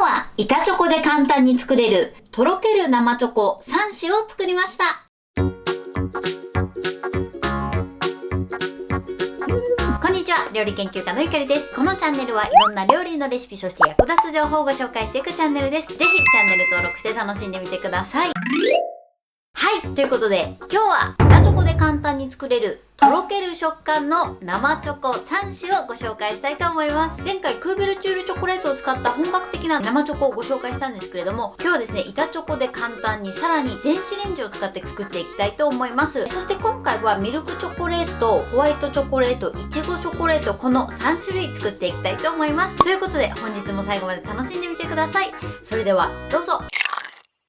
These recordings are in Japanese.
は板チョコで簡単に作れるとろける生チョコ3種を作りました。こんにちは、料理研究家のゆかりです。このチャンネルはいろんな料理のレシピ、そして役立つ情報をご紹介していくチャンネルです。ぜひチャンネル登録して楽しんでみてください。はい、ということで今日は板チョコで簡単に作れるとろける食感の生チョコ3種をご紹介したいと思います。前回クーベルチュールチョコレートを使った本格的な生チョコをご紹介したんですけれども、今日はですね、板チョコで簡単にさらに電子レンジを使って作っていきたいと思います。そして今回はミルクチョコレート、ホワイトチョコレート、いちごチョコレート、この3種類作っていきたいと思います。ということで本日も最後まで楽しんでみてください。それではどうぞ。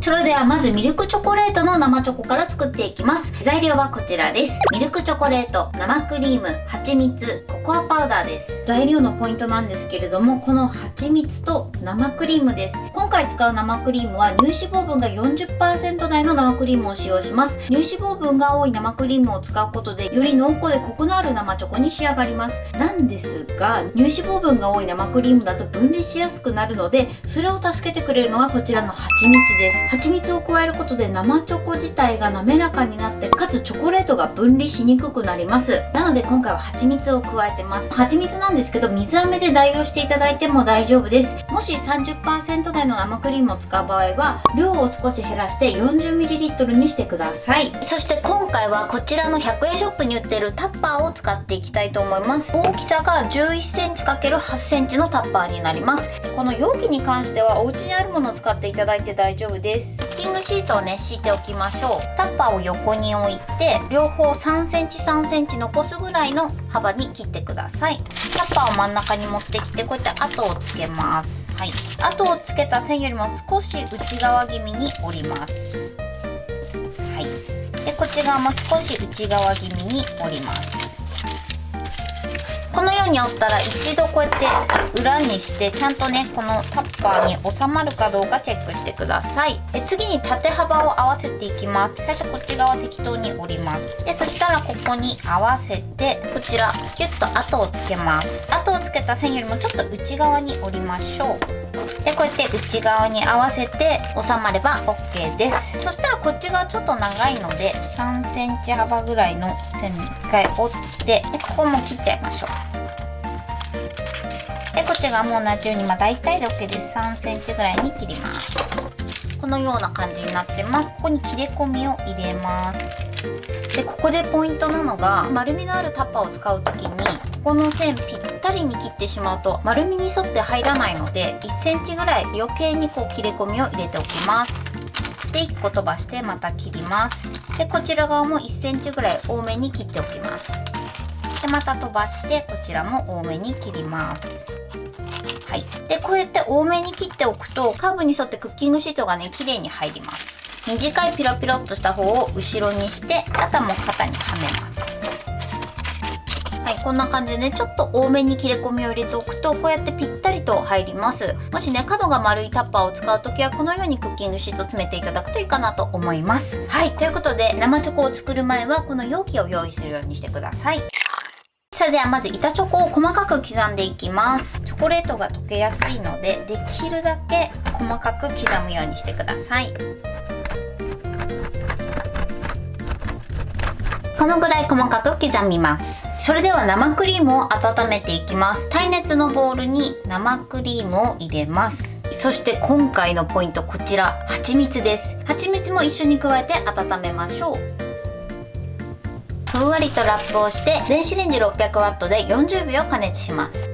それではまずミルクチョコレートの生チョコから作っていきます。材料はこちらです。ミルクチョコレート、生クリーム、蜂蜜、ココアパウダーです。材料のポイントなんですけれども、この蜂蜜と生クリームです。今回使う生クリームは乳脂肪分が 40% 台の生クリームを使用します。乳脂肪分が多い生クリームを使うことでより濃厚でコクのある生チョコに仕上がります。なんですが、乳脂肪分が多い生クリームだと分離しやすくなるので、それを助けてくれるのがこちらの蜂蜜です。蜂蜜を加えることで生チョコ自体が滑らかになって、かつチョコレートが分離しにくくなります。なので今回は蜂蜜を加えてます。蜂蜜なんですけど、水飴で代用していただいても大丈夫です。もし 30% 台の生クリームを使う場合は量を少し減らして 40ml にしてください。そして今回はこちらの100円ショップに売っているタッパーを使っていきたいと思います。大きさが 11cm×8cm のタッパーになります。この容器に関してはお家にあるものを使っていただいて大丈夫です。クッキングシートをね、敷いておきましょう。タッパーを横に置いて、両方 3cm3cm 残すぐらいの幅に切ってください。タッパーを真ん中に持ってきて、こうやって跡をつけます。はい、跡をつけた線よりも少し内側気味に折ります。はい、でこっち側も少し内側気味に折ります。このように折ったら一度こうやって裏にして、ちゃんとねこのタッパーに収まるかどうかチェックしてください。で次に縦幅を合わせていきます。最初こっち側適当に折ります。でそしたらここに合わせて、こちらキュッと跡をつけます。跡をつけた線よりもちょっと内側に折りましょう。でこうやって内側に合わせて収まれば OK です。そしたらこっち側ちょっと長いので 3cm 幅ぐらいの線に1回折って、でここも切っちゃいましょう。でこっち側も同じように大体で OK です。3cm ぐらいに切ります。このような感じになってます。ここに切れ込みを入れます。でここでポイントなのが、丸みのあるタッパーを使う時にここの線ぴったりに切ってしまうと丸みに沿って入らないので、 1cm ぐらい余計に切れ込みを入れておきます。で1個飛ばしてまた切ります。でこちら側も 1cm ぐらい多めに切っておきます。でまた飛ばしてこちらも多めに切ります。はい、でこうやって多めに切っておくとカーブに沿ってクッキングシートがね綺麗に入ります。短いピロピロっとした方を後ろにして、あとはもう肩にはめます。はい、こんな感じでね、ちょっと多めに切れ込みを入れておくとこうやってぴったりと入ります。もしね角が丸いタッパーを使う時はこのようにクッキングシート詰めていただくといいかなと思います。はい、ということで生チョコを作る前はこの容器を用意するようにしてください。それではまず板チョコを細かく刻んでいきます。チョコレートが溶けやすいので、できるだけ細かく刻むようにしてください。このぐらい細かく刻みます。それでは生クリームを温めていきます。耐熱のボウルに生クリームを入れます。そして今回のポイント、こちら蜂蜜です。蜂蜜も一緒に加えて温めましょう。ふんわりとラップをして電子レンジ 600W で40秒加熱します。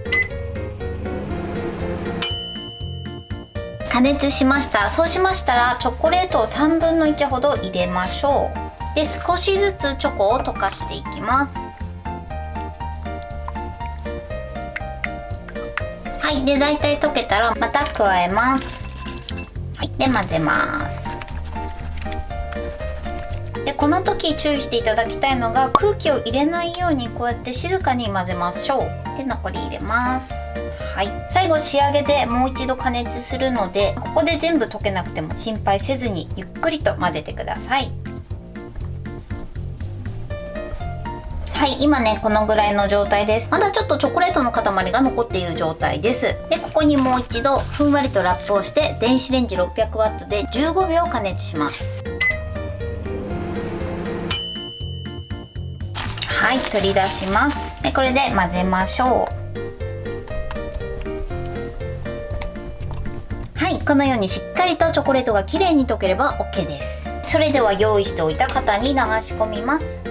加熱しました。そうしましたらチョコレートを1/3分の1ほど入れましょう。で少しずつチョコを溶かしていきます。はい、でだいたい溶けたらまた加えます。はい、で混ぜます。でこの時注意していただきたいのが、空気を入れないようにこうやって静かに混ぜましょう。で残り入れます。はい、最後仕上げでもう一度加熱するので、ここで全部溶けなくても心配せずにゆっくりと混ぜてください。はい、今ねこのぐらいの状態です。まだちょっとチョコレートの塊が残っている状態です。でここにもう一度ふんわりとラップをして電子レンジ 600W で15秒加熱します。はい、取り出します。でこれで混ぜましょう。はい、このようにしっかりとチョコレートがきれいに溶ければ OK です。それでは用意しておいた型に流し込みます。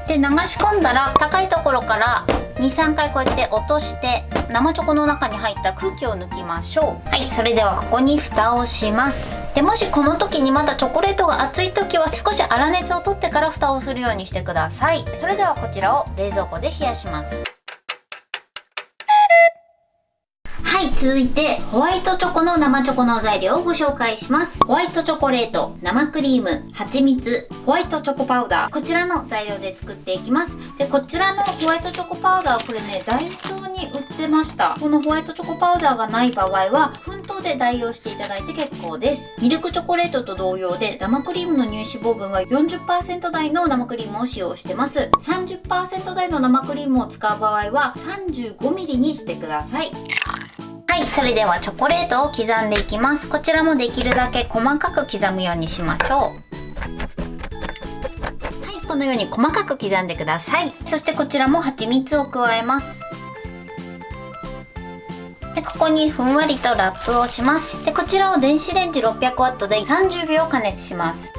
で流し込んだら高いところから2、3回こうやって落として生チョコの中に入った空気を抜きましょう。はい、それではここに蓋をします。でもしこの時にまだチョコレートが熱い時は少し粗熱を取ってから蓋をするようにしてください。それではこちらを冷蔵庫で冷やします。はい、続いてホワイトチョコの生チョコの材料をご紹介します。ホワイトチョコレート、生クリーム、蜂蜜、ホワイトチョコパウダー、こちらの材料で作っていきます。でこちらのホワイトチョコパウダー、これねダイソーに売ってました。このホワイトチョコパウダーがない場合は粉糖で代用していただいて結構です。ミルクチョコレートと同様で生クリームの乳脂肪分は 40% 台の生クリームを使用してます。 30% 台の生クリームを使う場合は 35mm にしてください。はい、それではチョコレートを刻んでいきます。こちらもできるだけ細かく刻むようにしましょう。はい、このように細かく刻んでください。そしてこちらも蜂蜜を加えます。でここにふんわりとラップをします。でこちらを電子レンジ 600W で30秒加熱します。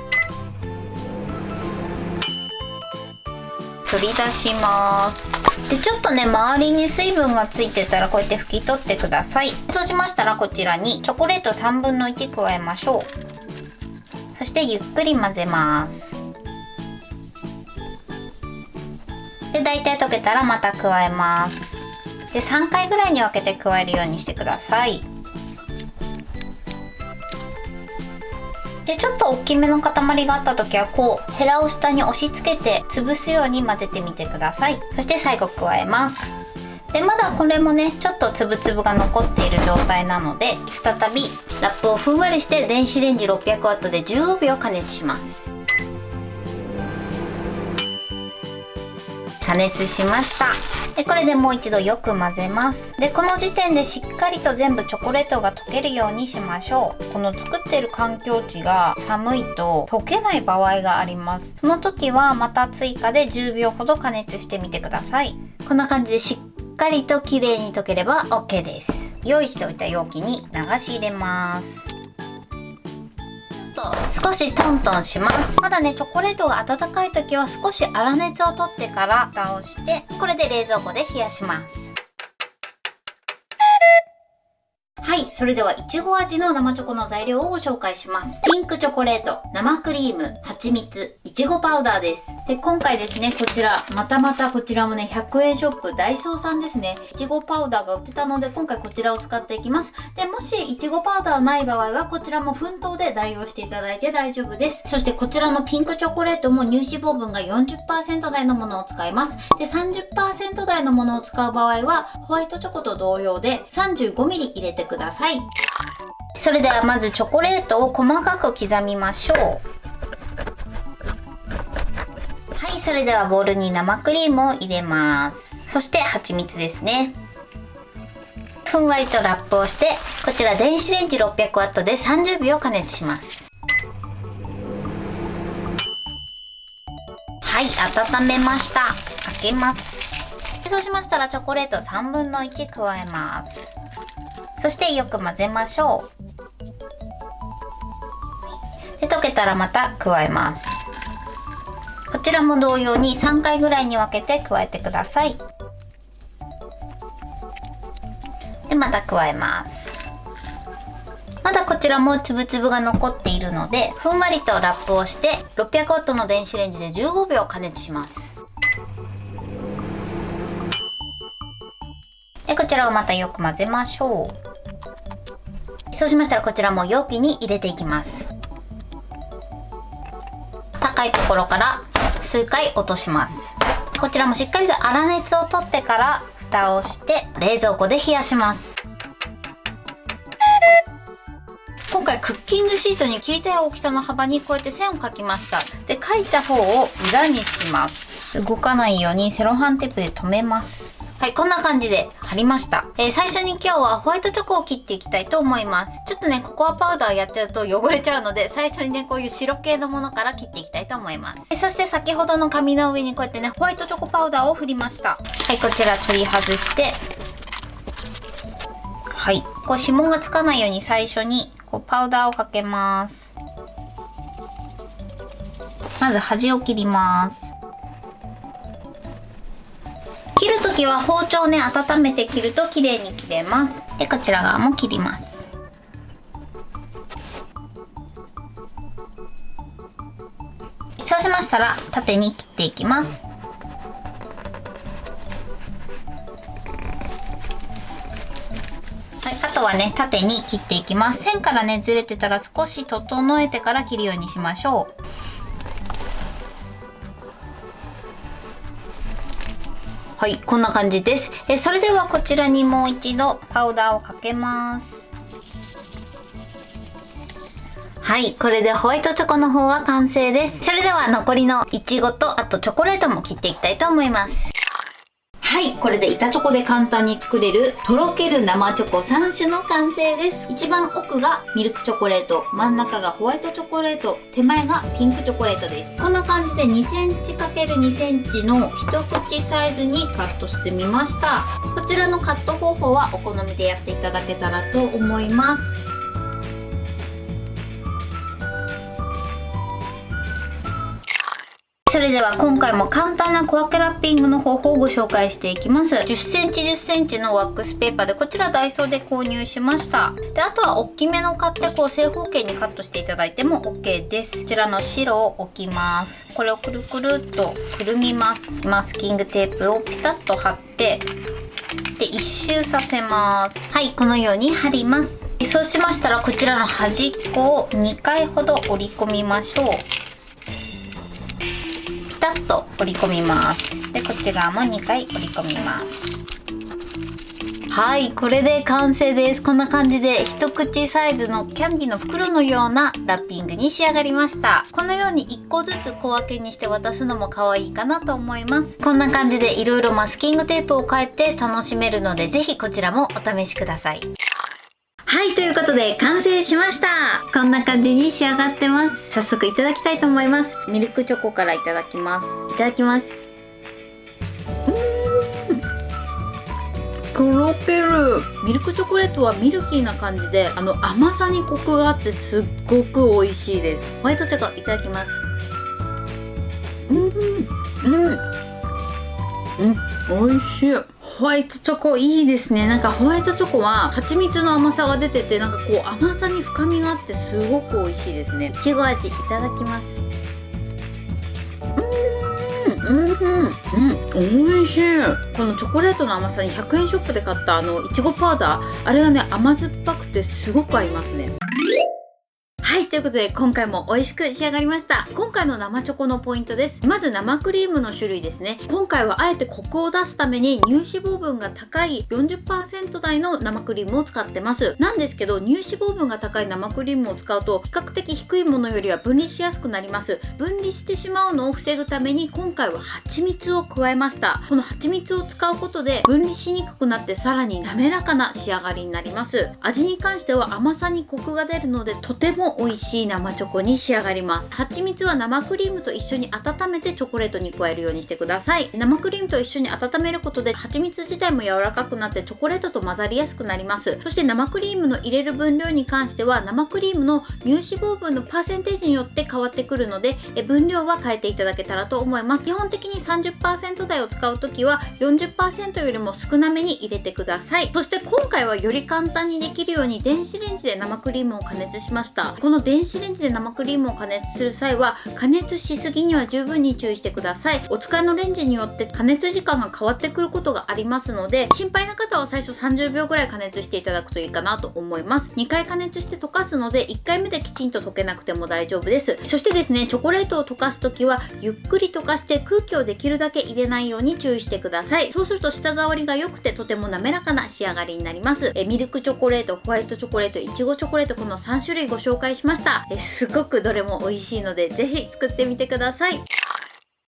取り出します。でちょっとね周りに水分がついてたらこうやって拭き取ってください。そうしましたらこちらにチョコレート1/3分の1加えましょう。そしてゆっくり混ぜます。で大体溶けたらまた加えます。で3回ぐらいに分けて加えるようにしてください。でちょっと大きめの塊があった時はこうヘラを下に押し付けて潰すように混ぜてみてください。そして最後加えます。でまだこれもねちょっと粒々が残っている状態なので再びラップをふんわりして電子レンジ 600W で15秒加熱します。加熱しました。でこれでもう一度よく混ぜます。でこの時点でしっかりと全部チョコレートが溶けるようにしましょう。この作っている環境値が寒いと溶けない場合があります。その時はまた追加で10秒ほど加熱してみてください。こんな感じでしっかりと綺麗に溶ければ OK です。用意しておいた容器に流し入れます。少しトントンします。まだねチョコレートが温かい時は少し粗熱を取ってから蓋をしてこれで冷蔵庫で冷やします。はい、それではいちご味の生チョコの材料をご紹介します。ピンクチョコレート、生クリーム、蜂蜜、いちごパウダーです。で今回ですねこちらまたこちらもね100円ショップダイソーさんですね、いちごパウダーが売ってたので今回こちらを使っていきます。でもしいちごパウダーない場合はこちらも粉糖で代用していただいて大丈夫です。そしてこちらのピンクチョコレートも乳脂肪分が 40% 台のものを使います。で 30% 台のものを使う場合はホワイトチョコと同様で 35mm 入れてください。それではまずチョコレートを細かく刻みましょう。はい、それではボウルに生クリームを入れます。そして蜂蜜ですね。ふんわりとラップをしてこちら電子レンジ 600W で30秒加熱します。はい、温めました。開けます。そうしましたらチョコレート1/3分の1加えます。そしてよく混ぜましょう。で溶けたらまた加えます。こちらも同様に3回ぐらいに分けて加えてください。でまた加えます。まだこちらも粒々が残っているのでふんわりとラップをして 600W の電子レンジで15秒加熱します。でこちらをまたよく混ぜましょう。そうしましたらこちらも容器に入れていきます。高いところから数回落とします。こちらもしっかりと粗熱を取ってから蓋をして冷蔵庫で冷やします。今回クッキングシートに切りたい大きさの幅にこうやって線を描きました。で、描いた方を裏にします。動かないようにセロハンテープで留めます。はい、こんな感じで貼りました。最初に今日はホワイトチョコを切っていきたいと思います。ちょっとね、ココアパウダーやっちゃうと汚れちゃうので、最初にね、こういう白系のものから切っていきたいと思います。そして先ほどの紙の上にこうやってね、ホワイトチョコパウダーを振りました。はい、こちら取り外して、はい、こう指紋がつかないように最初にこうパウダーをかけます。まず端を切ります。切るときは包丁をね、温めて切ると綺麗に切れます。で、こちら側も切ります。そうしましたら縦に切っていきます。はい、あとはね、縦に切っていきます。線からね、ずれてたら少し整えてから切るようにしましょう。はい、こんな感じです。それではこちらにもう一度パウダーをかけます。はい、これでホワイトチョコの方は完成です。それでは残りのいちごとあとチョコレートも切っていきたいと思います。はい、これで板チョコで簡単に作れるとろける生チョコ3種の完成です。一番奥がミルクチョコレート、真ん中がホワイトチョコレート、手前がピンクチョコレートです。こんな感じで 2cm×2cm の一口サイズにカットしてみました。こちらのカット方法はお好みでやっていただけたらと思います。それでは今回も簡単な小分けラッピングの方法をご紹介していきます。10センチ10センチのワックスペーパーでこちらダイソーで購入しました。で、あとは大きめの買ってこう正方形にカットしていただいても OK です。こちらの白を置きます。これをくるくるっとくるみます。マスキングテープをピタッと貼ってで一周させます。はい、このように貼ります。そうしましたらこちらの端っこを2回ほど折り込みましょう。ピタッと折り込みます。で、こっち側も2回折り込みます。はい、これで完成です。こんな感じで一口サイズのキャンディの袋のようなラッピングに仕上がりました。このように1個ずつ小分けにして渡すのも可愛いかなと思います。こんな感じでいろいろマスキングテープを変えて楽しめるので、ぜひこちらもお試しください。はい、ということで完成しました。こんな感じに仕上がってます。早速いただきたいと思います。ミルクチョコからいただきます。いただきます。とろける。ミルクチョコレートはミルキーな感じで、甘さにコクがあってすっごく美味しいです。ホワイトチョコいただきます。美味しい。ホワイトチョコいいですね。なんかホワイトチョコは蜂蜜の甘さが出てて、なんかこう甘さに深みがあってすごく美味しいですね。いちご味いただきます。美味しい。このチョコレートの甘さに100円ショップで買ったいちごパウダー、あれがね甘酸っぱくてすごく合いますね。はい、ということで今回も美味しく仕上がりました。今回の生チョコのポイントです。まず生クリームの種類ですね。今回はあえてコクを出すために乳脂肪分が高い 40% 台の生クリームを使ってます。なんですけど、乳脂肪分が高い生クリームを使うと比較的低いものよりは分離しやすくなります。分離してしまうのを防ぐために今回は蜂蜜を加えました。この蜂蜜を使うことで分離しにくくなってさらに滑らかな仕上がりになります。味に関しては甘さにコクが出るのでとても美味しい生チョコに仕上がります。蜂蜜は生クリームと一緒に温めてチョコレートに加えるようにしてください。生クリームと一緒に温めることで蜂蜜自体も柔らかくなってチョコレートと混ざりやすくなります。そして生クリームの入れる分量に関しては生クリームの乳脂肪分のパーセンテージによって変わってくるので、分量は変えていただけたらと思います。基本的に 30% 台を使うときは 40% よりも少なめに入れてください。そして今回はより簡単にできるように電子レンジで生クリームを加熱しました。このの電子レンジで生クリームを加熱する際は加熱しすぎには十分に注意してください。お使いのレンジによって加熱時間が変わってくることがありますので、心配な方は最初30秒ぐらい加熱していただくといいかなと思います。2回加熱して溶かすので1回目できちんと溶けなくても大丈夫です。そしてですね、チョコレートを溶かすときはゆっくり溶かして空気をできるだけ入れないように注意してください。そうすると舌触りが良くてとても滑らかな仕上がりになります。ミルクチョコレート、ホワイトチョコレート、いちごチョコレート、この3種類ご紹介しました。すごくどれも美味しいのでぜひ作ってみてください。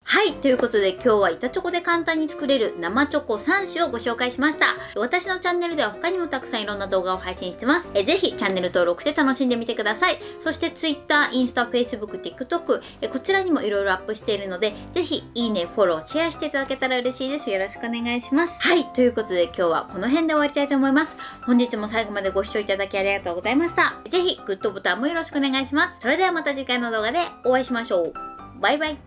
はい。ということで今日は板チョコで簡単に作れる生チョコ3種をご紹介しました。私のチャンネルでは他にもたくさんいろんな動画を配信してます。ぜひチャンネル登録して楽しんでみてください。そして Twitter、インスタ、Facebook、TikTok、こちらにもいろいろアップしているので、ぜひいいね、フォロー、シェアしていただけたら嬉しいです。よろしくお願いします。はい。ということで今日はこの辺で終わりたいと思います。本日も最後までご視聴いただきありがとうございました。ぜひグッドボタンもよろしくお願いします。それではまた次回の動画でお会いしましょう。バイバイ。